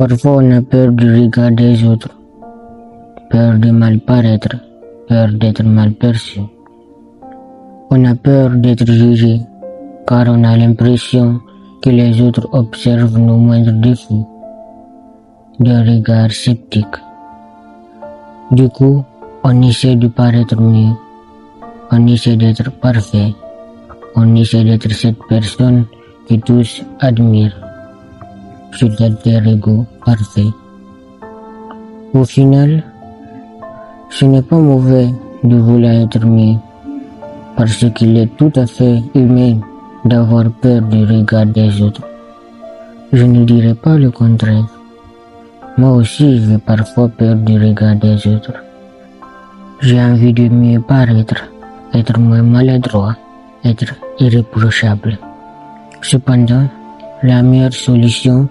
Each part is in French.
Parfois on a peur du regard des autres, peur de mal paraître, peur d'être mal perçu. On a peur d'être jugé, car on a l'impression que les autres observent nos moindres défauts d'un regard sceptique. Du coup, on essaie de paraître mieux, on essaie d'être parfait, on essaie d'être cette personne que tous admirent, cet alter ego parfait. Au final, ce n'est pas mauvais de vouloir être mieux, parce qu'il est tout à fait humain d'avoir peur du regard des autres. Je ne dirais pas le contraire. Moi aussi, j'ai parfois peur du regard des autres. J'ai envie de mieux paraître, être moins maladroit, être irréprochable. Cependant, la meilleure solution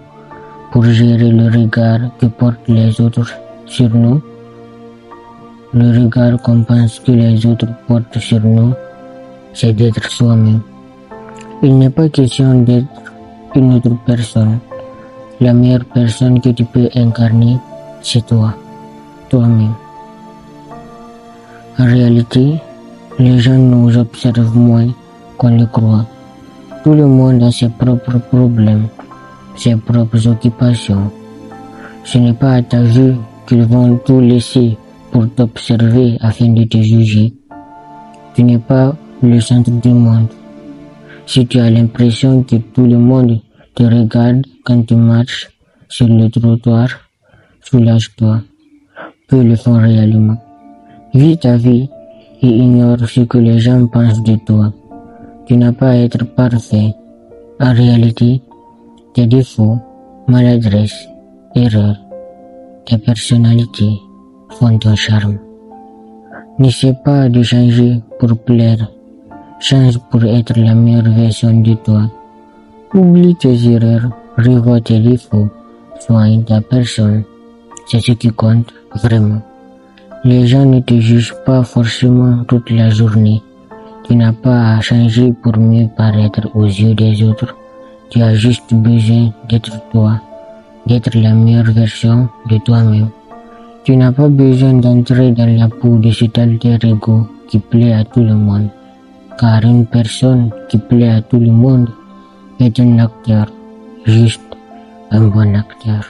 pour gérer le regard que portent les autres sur nous, le regard qu'on pense que les autres portent sur nous, c'est d'être soi-même. Il n'est pas question d'être une autre personne. La meilleure personne que tu peux incarner, c'est toi, toi-même. En réalité, les gens nous observent moins qu'on le croit. Tout le monde a ses propres problèmes, ses propres occupations. Ce n'est pas à ta vue qu'ils vont tout laisser pour t'observer afin de te juger. Tu n'es pas le centre du monde. Si tu as l'impression que tout le monde te regarde quand tu marches sur le trottoir, soulage-toi. Peu le font réellement. Vis ta vie et ignore ce que les gens pensent de toi. Tu n'as pas à être parfait. En réalité, tes défauts, maladresses, erreurs, tes personnalités font ton charme. N'essaie pas de changer pour plaire. Change pour être la meilleure version de toi. Oublie tes erreurs, revois tes défauts, soigne ta personne. C'est ce qui compte vraiment. Les gens ne te jugent pas forcément toute la journée. Tu n'as pas à changer pour mieux paraître aux yeux des autres. Tu as juste besoin d'être toi, d'être la meilleure version de toi-même. Tu n'as pas besoin d'entrer dans la peau de cet alter ego qui plaît à tout le monde. Car une personne qui plaît à tout le monde est un acteur, juste un bon acteur.